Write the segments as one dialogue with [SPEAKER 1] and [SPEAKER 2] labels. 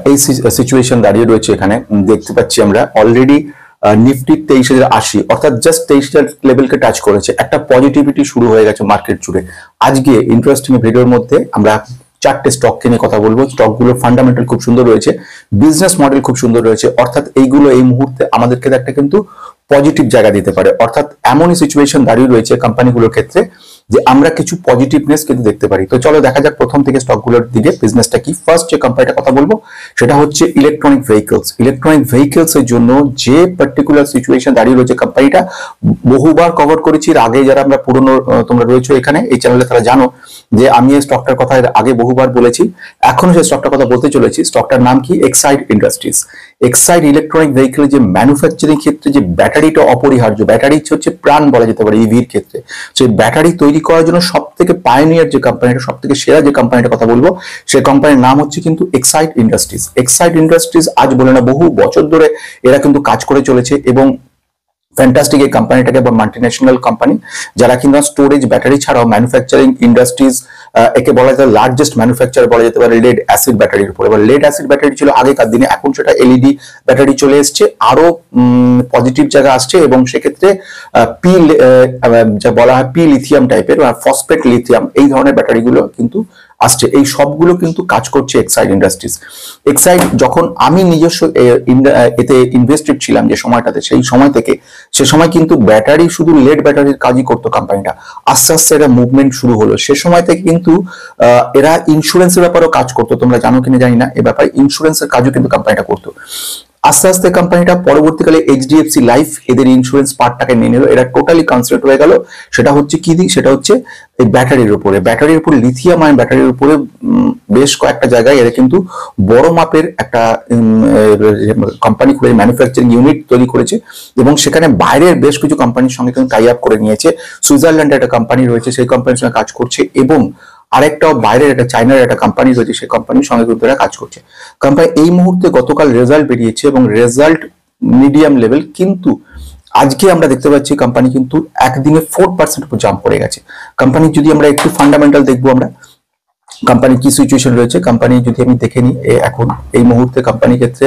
[SPEAKER 1] এই সিচুয়েশন দাঁড়িয়ে রয়েছে এখানে দেখতে পাচ্ছি আমরা অলরেডি নিফটি 23,080 অর্থাৎ জাস্ট 23,000 লেভেলকে টাচ করেছে। একটা পজিটিভিটি শুরু হয়ে গেছে মার্কেট জুড়ে। আজকে ইন্টারেস্টিং ভিডিওর মধ্যে আমরা চারটে স্টককে নিয়ে কথা বলবো। স্টকগুলোর ফান্ডামেন্টাল খুব সুন্দর রয়েছে, বিজনেস মডেল খুব সুন্দর রয়েছে, অর্থাৎ এইগুলো এই মুহূর্তে আমাদেরকে একটা কিন্তু পজিটিভ জায়গা দিতে পারে। অর্থাৎ এমনই সিচুয়েশন দাঁড়িয়ে রয়েছে কোম্পানিগুলোর ক্ষেত্রে যে আমরা কিছু পজিটিভনেস কিন্তু দেখতে পারি। তো চলো দেখা যাক প্রথম থেকে স্টকগুলোর দিকে বিজনেসটা কি। ফার্স্ট যে কোম্পানিটা কথা বলবো সেটা হচ্ছে ইলেকট্রনিক ভেহিকলস। ইলেকট্রনিক ভেহিকলস এর জন্য যে পার্টিকুলার সিচুয়েশন দাঁড়িয়ে রয়েছে কোম্পানিটা বহুবার কভার করেছি। আগে যারা আমরা পুরনো তোমরা রয়েছে এখানে এই চ্যানেলে তারা জানো যে আমি এই স্টকটার কথা আগে বহুবার বলেছি, এখনো সেই স্টকটার কথা বলতে চলেছি। স্টকটার নাম কি? Exide industries. Exide electronic vehicle যে ম্যানুফ্যাকচারিং ক্ষেত্রে যে ব্যাটারিটা অপরিহার্য, ব্যাটারি হচ্ছে প্রাণ বলা যেতে পারে ইভির ক্ষেত্রে। সেই ব্যাটারি তৈরি করার জন্য সব থেকে পায়োনিয়ার যে কোম্পানিটা, সব থেকে সেরা যে কোম্পানিটার কথা বলবো সেই কোম্পানির নাম হচ্ছে কিন্তু এক্সাইড ইন্ডাস্ট্রিজ। এক্সাইড ইন্ডাস্ট্রিজ আজ বলে না, বহু বছর ধরে এরা কিন্তু কাজ করে চলেছে এবং ফ্যান্টাস্টিক এই কোম্পানিটাকে বা মাল্টিন্যাশনাল কোম্পানি যারা কিনা স্টোরেজ ব্যাটারি ছাড়াও ম্যানুফ্যাকচারিং ইন্ডাস্ট্রিজ, একে বলা যায় লার্জেস্ট ম্যানুফ্যাকচার বলা যেতে পারে লেড অ্যাসিড ব্যাটারির উপর। এবার লেড অ্যাসিড ব্যাটারি ছিল আগেকার দিনে, এখন সেটা এলইডি ব্যাটারি চলে এসছে, আরো পজিটিভ জায়গা আসছে এবং সেক্ষেত্রে পি যা বলা হয় পি লিথিয়াম টাইপের বা ফসফেট লিথিয়াম এই ধরনের ব্যাটারিগুলো কিন্তু আসছে। এই সবগুলো কিন্তু কাজ করছে এক্সাইড ইন্ডাস্ট্রিজ। এক্সাইড যখন আমি নিজস্ব এতে ইনভেস্টেড ছিলাম যে সময়টাতে, সেই সময় থেকে সে সময় কিন্তু ব্যাটারি শুধু লেড ব্যাটারির কাজই করতো কোম্পানিটা। আস্তে আস্তে এটা মুভমেন্ট শুরু হলো। সে সময় থেকে কিন্তু এরা ইন্স্যুরেন্সের ব্যাপারেও কাজ করতো, তোমরা জানো কিনা জানি না, এ ব্যাপারে ইন্স্যুরেন্সের কাজও কিন্তু কোম্পানিটা করতো। আস্তে আস্তে কোম্পানিটা পরবর্তীকালে এইচডিএফসি লাইফ এদের ইন্স্যুরেন্স পার্টটাকে নিয়ে নিল। এরা টোটালি কনসেন্ট্রেট হয়ে গেল। সেটা হচ্ছে কি দিক? সেটা হচ্ছে এই ব্যাটারির উপরে। ব্যাটারির উপর লিথিয়াম আয়ন ব্যাটারির উপরে বেশ কয়েকটা জায়গায় এরা কিন্তু বড় মাপের একটা কোম্পানি করে ম্যানুফ্যাকচারিং ইউনিট তৈরি করেছে এবং সেখানে বাইরের বেশ কিছু কোম্পানির সঙ্গে কিন্তু টাই আপ করে নিয়েছে। সুইজারল্যান্ডের একটা কোম্পানি রয়েছে, সেই কোম্পানির সঙ্গে কাজ করছে এবং আরেকটাও বাইরের একটা চায়নার একটা কোম্পানি রয়েছে, সেই কোম্পানির সঙ্গে কিন্তু এরা কাজ করছে। কোম্পানি এই মুহূর্তে গতকাল রেজাল্ট বেরিয়েছে এবং রেজাল্ট মিডিয়াম লেভেল, কিন্তু আজকে আমরা দেখতে পাচ্ছি কোম্পানি কিন্তু একদিনে 4% উপর জাম্প করে গেছে। কোম্পানি যদি আমরা একটু ফান্ডামেন্টাল দেখবো, আমরা কোম্পানির কি সিচুয়েশন রয়েছে কোম্পানি যদি আমি দেখে নিই, এখন এই মুহূর্তে কোম্পানির ক্ষেত্রে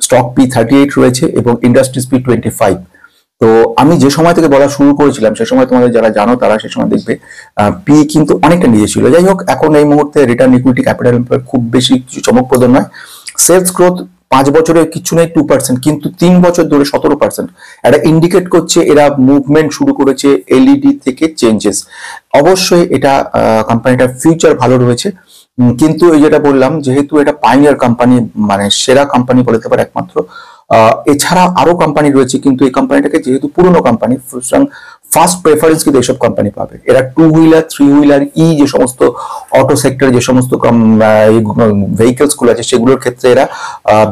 [SPEAKER 1] স্টক P38 রয়েছে এবং ইন্ডাস্ট্রিজ P25। তো আমি যে সময় থেকে বলা শুরু করেছিলাম সে সময় তোমাদের যারা জানো তারা সে সময় দেখবে পি কিন্তু অনেকটা নিচে ছিল। যাই হোক, এখন এই মুহূর্তে রিটার্ন ইকুইটি ক্যাপিটাল খুব বেশি কিছু চমকপ্রদ নয়। সেলস গ্রোথ 5 বছরে কিছু নেই 2%, কিন্তু 3 বছর ধরে 17%। এটা ইন্ডিকেট করছে এরা মুভমেন্ট শুরু করেছে এলইডি থেকে চেঞ্জেস। অবশ্যই এটা কোম্পানিটার ফিউচার ভালো রয়েছে, কিন্তু এই যেটা বললাম যেহেতু এটা পাইনিয়ার কোম্পানি, মানে সেরা কোম্পানি বলতে পারে একমাত্র। এছাড়া আরো কোম্পানি রয়েছে, কিন্তু এই কোম্পানিটাকে যেহেতু পুরনো কোম্পানি, ফার্স্ট প্রেফারেন্স কিন্তু এইসব কোম্পানি পাবে। এরা 2 হুইলার 3 হুইলার যে সমস্ত অটো সেক্টর যে সমস্ত ভেহিকলস গুলো আছে সেগুলোর ক্ষেত্রে এরা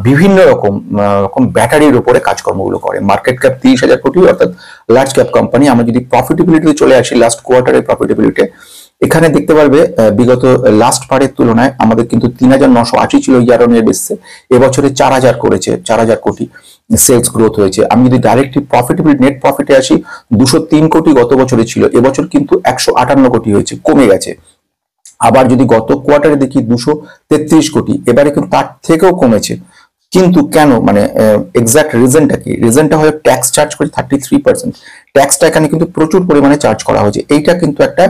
[SPEAKER 1] বিভিন্ন রকম ব্যাটারির উপরে কাজকর্মগুলো করে। মার্কেট ক্যাপ 30,000 কোটি, অর্থাৎ লার্জ ক্যাপ কোম্পানি। আমরা যদি প্রফিটেবিলিটিতে চলে আসি, লাস্ট কোয়ার্টারের প্রফিটেবিলিটি এখানে দেখতে পারবে বিগত লাস্ট বারের তুলনায় আমাদের কিন্তু 3,980 ছিল ইয়ার অন ইয়ার বেসিসে, এবছরে 4,000 করেছে, 4,000 কোটি সেলস গ্রোথ হয়েছে। আমি যদি ডাইরেক্টলি প্রফিটেবিলিটি নেট প্রফিটে আসি, 203 কোটি গত বছরে ছিল, এবছর কিন্তু 158 কোটি হয়েছে, কমে গেছে। আবার যদি গত কোয়ার্টারে দেখি 233 কোটি, এবারে কিন্তু তার থেকেও কমেছে। কিন্তু কেন, মানে এক্সাক্ট রিজনটা কি? রিজনটা হয় ট্যাক্স চার্জ করে 33%। ট্যাক্সটা এখানে কিন্তু প্রচুর পরিমাণে চার্জ করা হয়েছে। এইটা কিন্তু একটা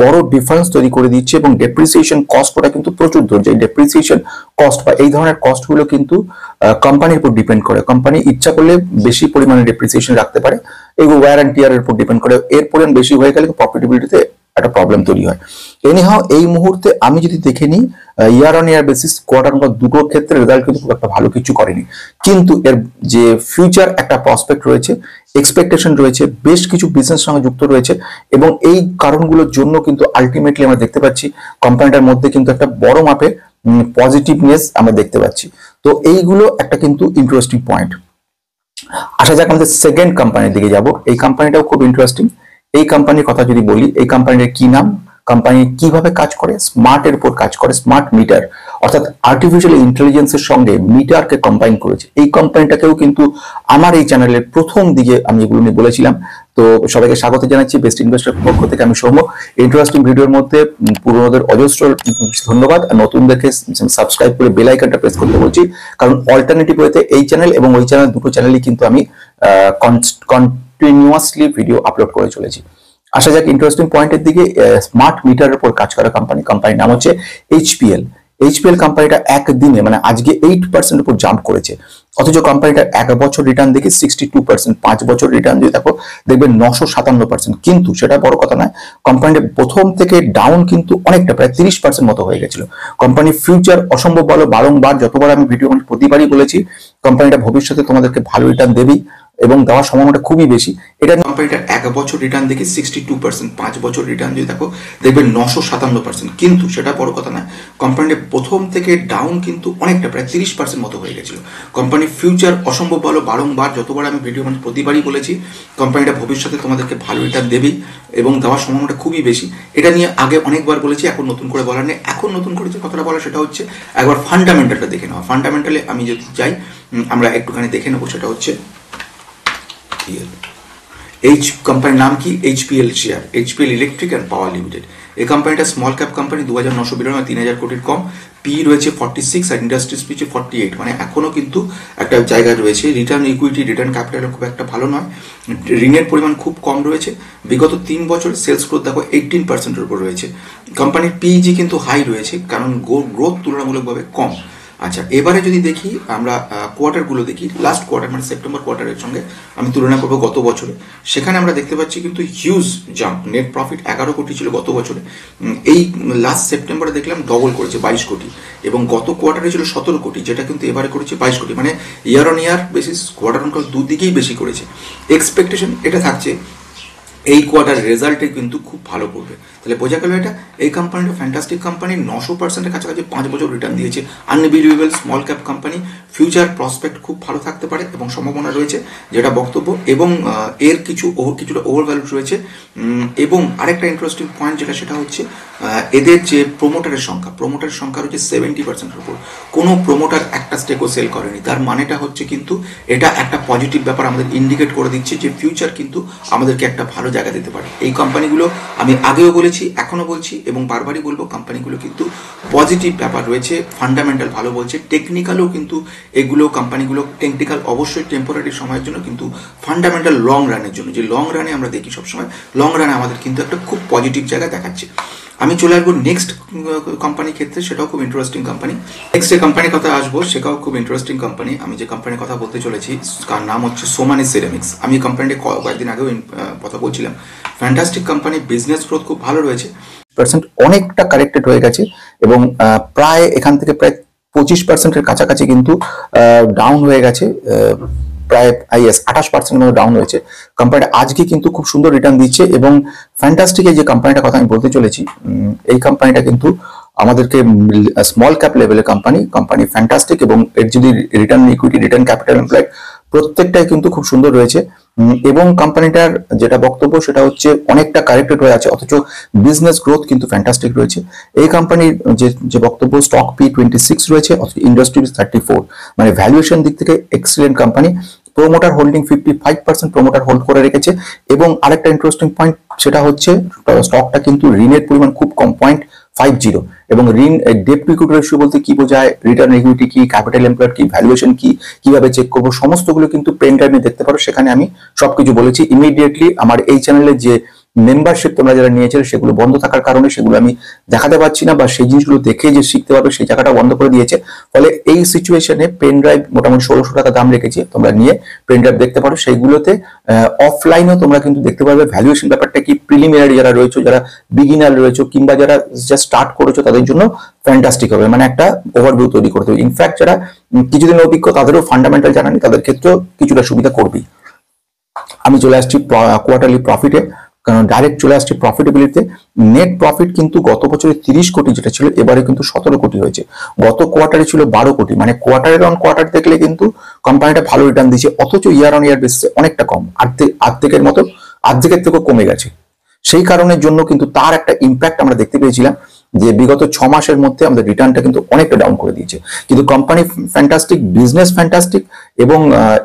[SPEAKER 1] বড় ডিফারেন্স তৈরি করে দিচ্ছে এবং ডেপ্রিসিয়েশন কস্টটা কিন্তু প্রচুর ধরছে। এই ডেপ্রিসিয়েশন কস্ট বা এই ধরনের কস্টগুলো কিন্তু কোম্পানির উপর ডিপেন্ড করে। কোম্পানি ইচ্ছা করলে বেশি পরিমাণে ডেপ্রিসিয়েশন রাখতে পারে, এগুলো ওয়্যার অ্যান্ড টিয়ারের উপর ডিপেন্ড করে। এর পরিমাণ বেশি হয়ে গেলে প্রফিটেবিলিটিতে একটা প্রবলেম তৈরি হয়। এনিহাও এই মুহূর্তে আমি যদি দেখে নিই year on year basis quarter number দুটোর ক্ষেত্রে রেজাল্ট কিন্তু খুব একটা ভালো কিছু করেনি, কিন্তু এর যে ফিউচার একটা প্রসপেক্ট রয়েছে, এক্সপেকটেশন রয়েছে, বেশ কিছু বিজনেস সঙ্গে যুক্ত রয়েছে এবং এই কারণগুলোর জন্য কিন্তু আলটিমেটলি আমরা দেখতে পাচ্ছি কোম্পানিটার মধ্যে কিন্তু একটা বড় মাপে পজিটিভনেস আমরা দেখতে পাচ্ছি। তো এইগুলো একটা কিন্তু ইন্টারেস্টিং পয়েন্ট। আসা যাক আমাদের সেকেন্ড কোম্পানির দিকে যাব। এই কোম্পানিটাও খুব ইন্টারেস্টিং। এই কোম্পানির কথা যদি বলি, এই কোম্পানির কি নাম, কোম্পানি কিভাবে কাজ করে, স্মার্টের উপর কাজ করে, স্মার্ট মিটার। অর্থাৎ আর্টিফিশিয়াল ইন্টেলিজেন্সের সঙ্গে মিটারকে কম্বাইন করেছে। এই কোম্পানিটাকেও কিন্তু আমার এই চ্যানেলের প্রথম দিকে আমি এগুলো নিয়ে বলেছিলাম। তো সবাইকে স্বাগত জানাচ্ছি বেস্ট ইনভেস্টর পক্ষ থেকে, আমি সৌম্য। ইন্টারেস্টিং ভিডিওর মধ্যে পুরনোদের অজস্র ধন্যবাদ, আর নতুনদেরকে সাবস্ক্রাইব করে বেল আইকনটা প্রেস করতে বলছি, কারণ অল্টারনেটিভ ওয়েতে এই চ্যানেল এবং ওই চ্যানেল, দুটো চ্যানেলই কিন্তু আমি কন্টিনিউয়াসলি ভিডিও আপলোড করে চলেছি। আসা যাক ইন্টারেস্টিং পয়েন্টের দিকে। স্মার্ট মিটারের উপর কাজ করা কোম্পানির নাম হচ্ছে এইচপিএল। এইচপিএল কোম্পানিটা একদিনে মানে আজকে 8% উপর জাম্প করেছে, অথচ কোম্পানিটা 1 বছর রিটার্ন দেখে 62%, 5 বছর রিটার্ন যদি দেখো দেখবে 957%। কিন্তু সেটা বড় কথা নয়, কোম্পানিটা প্রথম থেকে ডাউন কিন্তু অনেকটা, প্রায় 30% মতো হয়ে গেছিল। কোম্পানির ফিউচার অসম্ভব ভালো, বারংবার যতবার আমি ভিডিও প্রতিবারই বলেছি কোম্পানিটা ভবিষ্যতে তোমাদেরকে ভালো রিটার্ন দেবেই এবং দেওয়ার সম্ভাবনাটা খুবই বেশি। এটা কোম্পানিটার 1 বছর রিটার্ন দেখে 62%, 5 বছর রিটার্ন যদি দেখো দেখবে 957%। কিন্তু সেটা বড় কথা নয়, কোম্পানিটা প্রথম থেকে ডাউন কিন্তু অনেকটা, প্রায় 30% মতো হয়ে গেছিল। কোম্পানির ফিউচার অসম্ভব ভালো, বারংবার যতবার আমি ভিডিও প্রতিবারই বলেছি কোম্পানিটা ভবিষ্যতে তোমাদেরকে ভালো রিটার্ন দেবেই এবং দেওয়ার সম্ভাবনাটা খুবই বেশি। এটা নিয়ে আগে অনেকবার বলেছি, এখন নতুন করে বলার নেই। এখন নতুন করে যে কথাটা বলা সেটা হচ্ছে একবার ফান্ডামেন্টালটা দেখে নেওয়া। ফান্ডামেন্টালে আমি যদি চাই আমরা একটুখানি দেখে নেবো, সেটা হচ্ছে এইচ কোম্পানির নাম কি, HPL share, HPL electric and power limited. এই কোম্পানিটা স্মল ক্যাপ কোম্পানি, 2992, 3000 কোটির কম, পি রয়েছে 46 আর ইন্ডাস্ট্রিজ পিছে 48, মানে এখনো কিন্তু একটা জায়গা রয়েছে। রিটার্ন ইকুইটি, রিটার্ন ক্যাপিটাল খুব একটা ভালো নয়, ঋণের পরিমাণ খুব কম রয়েছে। বিগত 3 বছরের সেলস গ্রোথ দেখো 18%-এর উপর রয়েছে। কোম্পানির পিইজি কিন্তু হাই রয়েছে, কারণ গ্রোথ তুলনামূলকভাবে কম। আচ্ছা, এবারে যদি দেখি আমরা কোয়ার্টারগুলো দেখি, লাস্ট কোয়ার্টার মানে সেপ্টেম্বর কোয়ার্টারের সঙ্গে আমি তুলনা করবো গত বছরে, সেখানে আমরা দেখতে পাচ্ছি কিন্তু হিউজ জাম্প। নেট প্রফিট 11 কোটি ছিল গত বছরে, এই লাস্ট সেপ্টেম্বরে দেখলাম ডবল করেছে 22 কোটি, এবং গত কোয়ার্টারে ছিল 17 কোটি, যেটা কিন্তু এবারে করেছে 22 কোটি, মানে ইয়ার on year basis, quarter on quarter দুদিকেই বেশি করেছে। এক্সপেকটেশন এটা থাকছে এই কোয়ার্টার রেজাল্টে কিন্তু খুব ভালো করবে। তাহলে বোঝা গেল এটা এই কোম্পানিটা ফ্যান্টাস্টিক কোম্পানি, 900%-এর কাছাকাছি 5 বছর রিটার্ন দিয়েছে, unbelievable small cap company, future prospect খুব ভালো থাকতে পারে এবং সম্ভাবনা রয়েছে, যেটা বক্তব্য। এবং এর কিছুটা ওভার ভ্যালু রয়েছে। এবং আরেকটা ইন্টারেস্টিং পয়েন্ট যেটা, সেটা হচ্ছে এদের যে প্রোমোটারের সংখ্যা রয়েছে 70%-এর উপর। কোনো প্রোমোটার একটা স্টেকও সেল করেনি, তার মানেটা হচ্ছে কিন্তু এটা একটা পজিটিভ ব্যাপার, আমাদের ইন্ডিকেট করে দিচ্ছে যে ফিউচার কিন্তু আমাদেরকে একটা ভালো জায়গা দিতে পারে। এই কোম্পানিগুলো আমি আগেও বলেছি, এখনো বলছি এবং বারবারই বলবো, কোম্পানিগুলো কিন্তু পজিটিভ ব্যাপার রয়েছে, ফান্ডামেন্টাল ভালো বলছে, টেকনিক্যালও কিন্তু এগুলো কোম্পানিগুলো, টেকনিক্যাল অবশ্যই টেম্পোরারি সময়ের জন্য, কিন্তু ফান্ডামেন্টাল লং রানের জন্য, যে লং রানে আমরা দেখি সবসময়, লং রানে আমাদের কিন্তু একটা খুব পজিটিভ জায়গা দেখাচ্ছে। আমি চলে আসবো নেক্সট কোম্পানির ক্ষেত্রে, সেটাও খুব ইন্টারেস্টিং কোম্পানি। নেক্সট যে কোম্পানির কথা আসবো সেটাও খুব ইন্টারেস্টিং কোম্পানি। আমি যে কোম্পানির কথা বলতে চলেছি তার নাম হচ্ছে সোমানি সিরামিক্স। আমি কোম্পানিটি কয়েকদিন আগেও কথা বলছিলাম। ফ্যান্টাস্টিক কোম্পানি, বিজনেস গ্রোথ খুব ভালো রয়েছে, অনেকটা কারেক্টেড হয়ে গেছে এবং প্রায় এখান থেকে প্রায় 25%-এর কাছাকাছি কিন্তু ডাউন হয়ে গেছে, প্রায় 28% মতো ডাউন হয়েছে। কোম্পানিটা আজকে কিন্তু খুব সুন্দর রিটার্ন দিচ্ছে এবং ফ্যান্টাস্টিকের যে কোম্পানিটার কথা আমি বলতে চলেছি, এই কোম্পানিটা কিন্তু আমাদেরকে স্মল ক্যাপ লেভেলের কোম্পানি ফ্যান্টাস্টিক, এবং এর যদি return equity, return capital employed প্রত্যেকটাই কিন্তু খুব সুন্দর রয়েছে। এবং কোম্পানিটার যেটা বক্তব্য সেটা হচ্ছে অনেকটা কারেক্টেড হয়ে আছে, অথচ বিজনেস গ্রোথ কিন্তু ফ্যান্টাস্টিক রয়েছে। এই কোম্পানির যে বক্তব্য, স্টক পি 26 রয়েছে, অথচ ইন্ডাস্ট্রিজ 34, মানে ভ্যালুয়েশন দিক থেকে excellent company. Promoter holding 55% promoter hold করে রেখেছে। এবং আরেকটা ইন্টারেস্টিং পয়েন্ট সেটা হচ্ছে স্টকটা কিন্তু ঋণের পরিমাণ খুব কম, 0.50, এবং ঋণ ডেট টু ইকুইটি রেশিও বলতে কি বোঝায়, রিটার্ন ইকুইটি কি, ক্যাপিটাল এমপ্লয়েড কি, ভ্যালুয়েশন কি, কিভাবে চেক করবো, সমস্তগুলো কিন্তু পেন ড্রাইভে দেখতে পারো। সেখানে আমি সবকিছু বলেছি। ইমিডিয়েটলি আমার এই চ্যানেলে যে মেম্বারশিপ তোমরা যারা নিয়েছিলে সেগুলো বন্ধ থাকার কারণে সেগুলো আমি দেখাতে পারছি না, বা সেই জিনিসগুলো দেখে যে শিখতে পারবে সেই জায়গাটা বন্ধ করে দিয়েছে। ফলে এই সিচুয়েশনে পেন ড্রাইভ মোটামুটি 1600 টাকা দাম রেখেছি, তোমরা নিয়ে পেন ড্রাইভ দেখতে পারো। সেইগুলোতে অফলাইনেও তোমরা কিন্তু দেখতে পারবে ভ্যালুয়েশন ব্যাপারটা কি, প্রিলিমিনারি যারা রয়েছে, যারা বিগিনার রয়েছে কিংবা যারা জাস্ট স্টার্ট করেছো তাদের জন্য ফ্যান্টাস্টিক হবে, মানে একটা ওভারভিউ তৈরি করতে হবে। ইনফ্যাক্ট যারা কিছুদিন অভিজ্ঞ তাদেরও ফান্ডামেন্টাল জানানি, তাদের ক্ষেত্রেও কিছুটা সুবিধা করবি। আমি চলে আসছি কোয়ার্টারলি প্রফিটে, কারণ ডাইরেক্ট চলে আসছে প্রফিটেবিলিটিতে। নেট প্রফিট কিন্তু গত বছরে 30 কোটি যেটা ছিল, এবারে কিন্তু 17 কোটি হয়েছে। গত কোয়ার্টারে ছিল 12 কোটি, মানে কোয়ার্টারের অন কোয়ার্টার দেখলে কিন্তু কোম্পানিটা ভালো রিটার্ন দিচ্ছে, অথচ ইয়ার অন ইয়ার বেসিসে অনেকটা কম, অর্ধেকের মতো, অর্ধেকের থেকেও কমে গেছে। সেই কারণের জন্য কিন্তু তার একটা ইম্প্যাক্ট আমরা দেখতে পেয়েছিলাম। যে বিগত 6 মাসের মধ্যে আমাদের রিটার্নটা কিন্তু অনেকটা ডাউন করে দিয়েছে। কিন্তু কোম্পানি ফ্যান্টাস্টিক, বিজনেস ফ্যান্টাস্টিক, এবং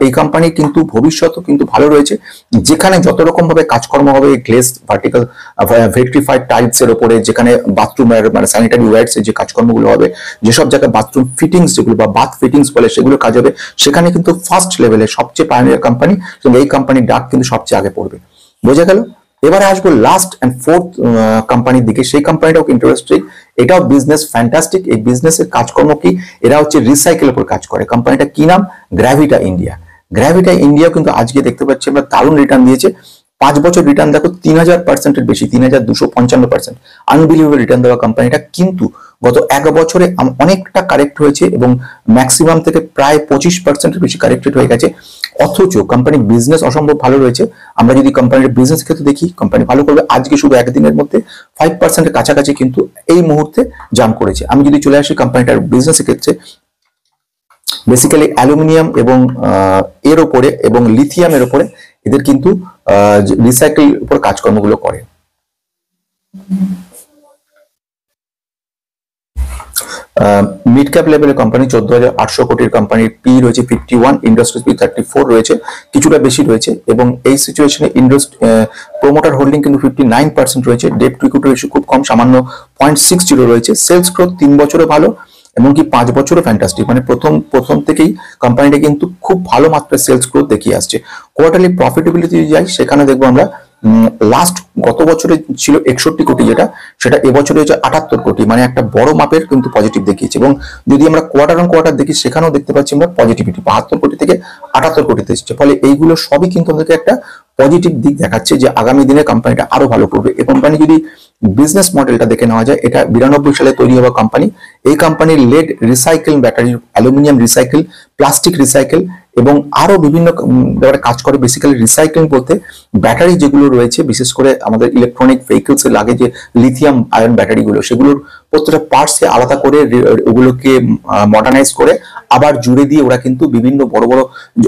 [SPEAKER 1] এই কোম্পানি কিন্তু ভবিষ্যৎও কিন্তু ভালো রয়েছে, যেখানে যত রকম ভাবে কাজকর্ম হবে গ্লেজ ভার্টিক্যাল ভেট্রিফাইড টাইলস এর উপরে, যেখানে বাথরুমের মানে স্যানিটারি ওয়্যার্স এর যে কাজকর্মগুলো হবে, যেসব জায়গায় বাথরুম ফিটিংস যেগুলো বা বাথ ফিটিংস বলে সেগুলো কাজ হবে, সেখানে কিন্তু ফার্স্ট লেভেলে সবচেয়ে পায়োনিয়ার কোম্পানি, এবং এই কোম্পানির ডাক কিন্তু সবচেয়ে আগে পড়বে। বোঝা গেল? এবারে আসবো লাস্ট এন্ড ফোর্থ কোম্পানির দিকে। সেই কোম্পানিটাও ইন্টারেস্টিং, এটাও বিজনেস ফ্যান্টাস্টিক। এই বিজনেসের কাজকর্ম কি? এরা হচ্ছে রিসাইকেলের উপর কাজ করে। কোম্পানিটা কি নাম? গ্র্যাভিটা ইন্ডিয়া। গ্র্যাভিটা ইন্ডিয়া কিন্তু আজকে দেখতে পাচ্ছি আমরা দারুণ রিটার্ন দিয়েছে। 5 বছর রিটার্ন দেখো 3000%-এর বেশি, 3255%, আনবিলিভেবল রিটার্ন দেওয়া কোম্পানিটা। কিন্তু গত 1 বছরে অনেকটা কারেক্ট হয়েছে, এবং ম্যাক্সিমাম থেকে প্রায় 25%-এর বেশি কারেক্টেড হয়ে গেছে। অথচ কোম্পানির বিজনেস অসম্ভব ভালো রয়েছে। আমরা যদি কোম্পানির বিজনেস ক্ষেত্রে দেখি, কোম্পানি ভালো করবে। আজকে শুধু একদিনের মধ্যে 5%-এর কাছাকাছি কিন্তু এই মুহূর্তে জাম্প করেছে। আমি যদি চলে আসি কোম্পানিটার বিজনেসের ক্ষেত্রে, বেসিক্যালি অ্যালুমিনিয়াম এবং এর উপরে এবং লিথিয়ামের উপরে এদের কিন্তু রিসাইকেল উপর কাজকর্মগুলো করে। মিড ক্যাপ লেভেলের কোম্পানি, 14,800 কোটির কোম্পানির পি রয়েছে 51, ইন্ডাস্ট্রিজ পি 34 রয়েছে, কিছুটা বেশি রয়েছে। এবং এই সিচুয়েশনে প্রোমোটার হোল্ডিং কিন্তু 59% রয়েছে। ডেট টু ইকুইটি রেশিও খুব কম, সামান্য 0.60 রয়েছে। সেলস গ্রোথ 3 বছরে ভালো, এমনকি 5 বছরও ফ্যান্টাস্টিক। মানে প্রথম থেকেই কোম্পানিটা কিন্তু খুব ভালো মাত্রায় সেলস গ্রোথ দেখিয়ে আসছে। কোয়ার্টারলি প্রফিটেবিলিটি যাই, সেখানে দেখবো আমরা লাস্ট গত বছরে ছিল 61 কোটি, সেটা এবছরে হচ্ছে 78 কোটি, মানে একটা বড় মাপের কিন্তু পজিটিভ দেখিয়েছে। এবং যদি আমরা কোয়ার্টার অন কোয়ার্টার দেখি, সেখানেও দেখতে পাচ্ছি আমরা পজিটিভিটি 72 কোটি থেকে 78 কোটিতে এসেছে। ফলে এইগুলো সবই কিন্তু আমাদেরকে একটা পজিটিভ দিক দেখাচ্ছে যে আগামী দিনে কোম্পানিটা আরো ভালো করবে। এই কোম্পানি যদি বিজনেস মডেলটা দেখে নেওয়া যায়, এটা 92 সালে তৈরি হওয়া কোম্পানি। এই কোম্পানির lead recycle, battery, aluminium recycle, plastic recycle এবং আরো বিভিন্ন ব্যাপারে কাজ করে। বেসিক্যালি রিসাইক্লিং বলতে ব্যাটারি যেগুলো রয়েছে, বিশেষ করে আমাদের ইলেকট্রনিক ভেহিকলস এর লাগে যে লিথিয়াম আয়ন ব্যাটারিগুলো, সেগুলোর প্রত্যেকটা পার্টসকে আলাদা করে ওগুলোকে মডার্নাইজ করে আবার জুড়ে দিয়ে ওরা কিন্তু বিভিন্ন বড় বড়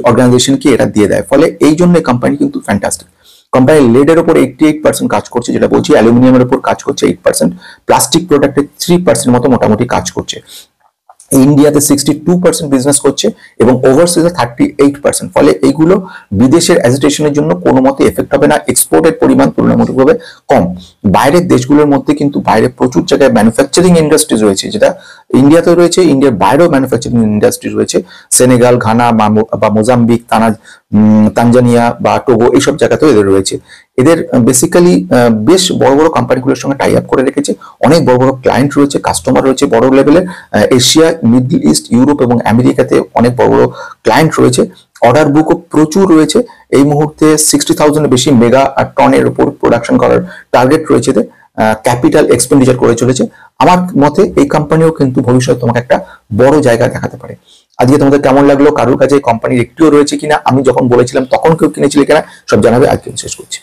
[SPEAKER 1] অর্গানাইজেশনকে এটা দিয়ে দেয়। ফলে এই জন্য কোম্পানি কিন্তু ফ্যান্টাস্টিক। কোম্পানি লেডের উপর 88% কাজ করছে, যেটা বলছি, অ্যালুমিনিয়ামের উপর কাজ করছে 8%, প্লাস্টিক প্রোডাক্টে 3% মতো মোটামুটি কাজ করছে। ইন্ডিয়াতে 62% বিজনেস করছে এবং ওভারসিজে 38%। ফলে এইগুলো বিদেশের অ্যাজিটেশনের জন্য কোনো মতে এফেক্ট হবে না। এক্সপোর্টের পরিমাণ তুলনামূলকভাবে কম। বাইরের দেশগুলোর মধ্যে কিন্তু বাইরে প্রচুর জায়গায় ম্যানুফ্যাকচারিং ইন্ডাস্ট্রিজ রয়েছে, যেটা ইন্ডিয়াতেও রয়েছে, ইন্ডিয়ার বাইরেও ম্যানুফ্যাকচারিং ইন্ডাস্ট্রিজ রয়েছে। সেনেগাল, ঘানা বা মোজাম্বিক, তানজানিয়া বা টোগো, এইসব জায়গাতেও এদের রয়েছে। এদের বেসিক্যালি বেশ বড় বড় কোম্পানিগুলোর সঙ্গে টাই আপ করে রেখেছে। অনেক বড় বড় ক্লায়েন্ট রয়েছে, কাস্টমার রয়েছে বড় লেভেলের। এশিয়া, মিডল ইস্ট, ইউরোপ এবং আমেরিকাতে অনেক বড় বড় ক্লায়েন্ট রয়েছে। অর্ডার বুকও প্রচুর রয়েছে। এই মুহূর্তে 60,000 এর বেশি মেগা টনের উপর প্রোডাকশন করার টার্গেট রয়েছে। ক্যাপিটাল এক্সপেন্ডিচার করে চলেছে। আমার মতে এই কোম্পানিও কিন্তু ভবিষ্যতে তোমাকে একটা বড় জায়গা দেখাতে পারে। আজকে তোমাদের কেমন লাগলো? কারোর কাছে কোম্পানির একটিও রয়েছে কিনা, আমি যখন বলেছিলাম তখন কেউ কিনেছিল কিনা, সব জানাবে। আজকে শেষ করছি।